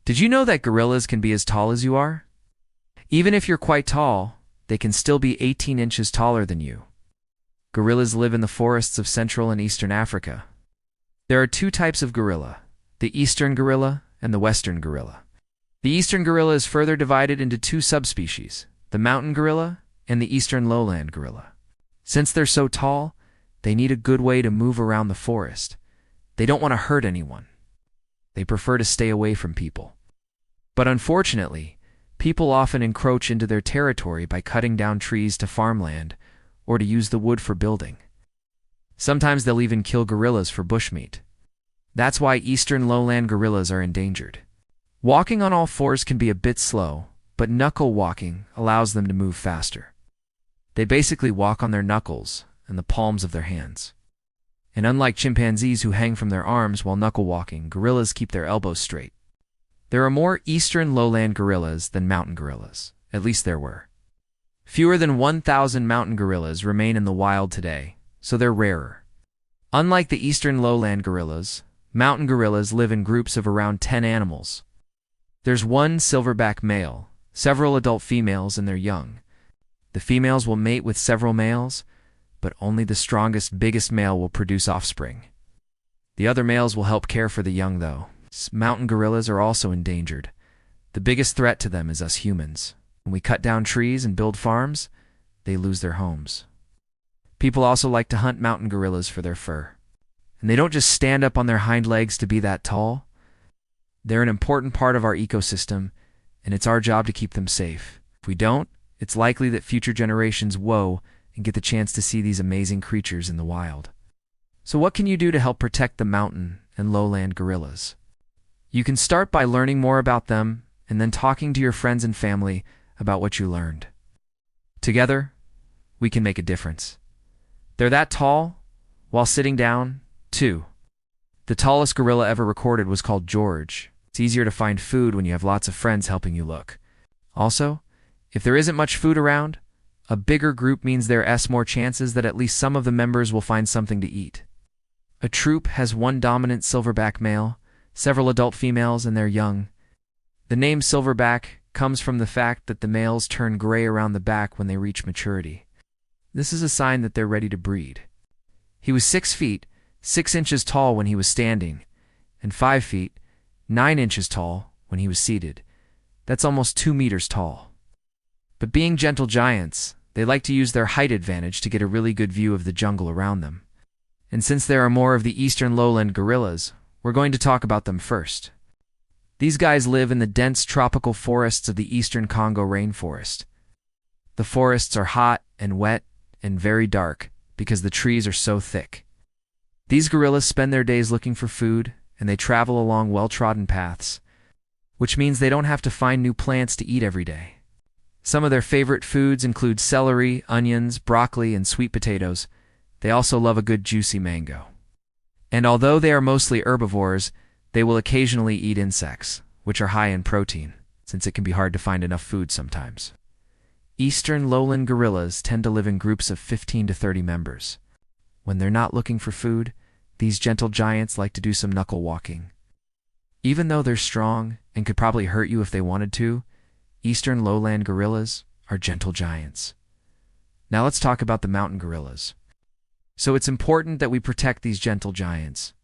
Did you know that gorillas can be as tall as you are? Even if you're quite tall, they can still be 18 inches taller than you. Gorillas live in the forests of Central and Eastern Africa. There are two types of gorilla, the Eastern gorilla and the Western gorilla. The Eastern gorilla is further divided into two subspecies, the mountain gorilla and the Eastern lowland gorilla. Since they're so tall, they need a good way to move around the forest. They don't want to hurt anyone. They prefer to stay away from people. But unfortunately, people often encroach into their territory by cutting down trees to farmland or to use the wood for building. Sometimes they'll even kill gorillas for bushmeat. That's why Eastern lowland gorillas are endangered. Walking on all fours can be a bit slow, but knuckle walking allows them to move faster. They basically walk on their knuckles and the palms of their hands. And unlike chimpanzees who hang from their arms while knuckle walking, gorillas keep their elbows straight. There are more Eastern lowland gorillas than mountain gorillas. At least there were. Fewer than 1,000 mountain gorillas remain in the wild today, so they're rarer. Unlike the Eastern lowland gorillas, mountain gorillas live in groups of around 10 animals. There's one silverback male, several adult females, and their young. The females will mate with several males, but only the strongest, biggest male will produce offspring. The other males will help care for the young, though. Mountain gorillas are also endangered. The biggest threat to them is us humans. When we cut down trees and build farms, they lose their homes. People also like to hunt mountain gorillas for their fur. And they don't just stand up on their hind legs to be that tall. They're an important part of our ecosystem, and it's our job to keep them safe. If we don't, it's likely that future generations woe and get the chance to see these amazing creatures in the wild. So what can you do to help protect the mountain and lowland gorillas? You can start by learning more about them and then talking to your friends and family about what you learned. Together, we can make a difference. They're that tall while sitting down, too. The tallest gorilla ever recorded was called George. It's easier to find food when you have lots of friends helping you look. Also, if there isn't much food around, a bigger group means there are more chances that at least some of the members will find something to eat. A troop has one dominant silverback male, several adult females, and their young. The name silverback comes from the fact that the males turn gray around the back when they reach maturity. This is a sign that they're ready to breed. He was 6 feet, 6 inches tall when he was standing, and 5 feet, 9 inches tall when he was seated. That's almost 2 meters tall. But being gentle giants, they like to use their height advantage to get a really good view of the jungle around them. And since there are more of the Eastern lowland gorillas, we're going to talk about them first. These guys live in the dense tropical forests of the Eastern Congo rainforest. The forests are hot and wet and very dark because the trees are so thick. These gorillas spend their days looking for food, and they travel along well-trodden paths, which means they don't have to find new plants to eat every day. Some of their favorite foods include celery, onions, broccoli, and sweet potatoes. They also love a good juicy mango. And although they are mostly herbivores, they will occasionally eat insects, which are high in protein, since it can be hard to find enough food sometimes. Eastern lowland gorillas tend to live in groups of 15 to 30 members. When they're not looking for food, these gentle giants like to do some knuckle walking. Even though they're strong and could probably hurt you if they wanted to, Eastern lowland gorillas are gentle giants. Now let's talk about the mountain gorillas. So it's important that we protect these gentle giants.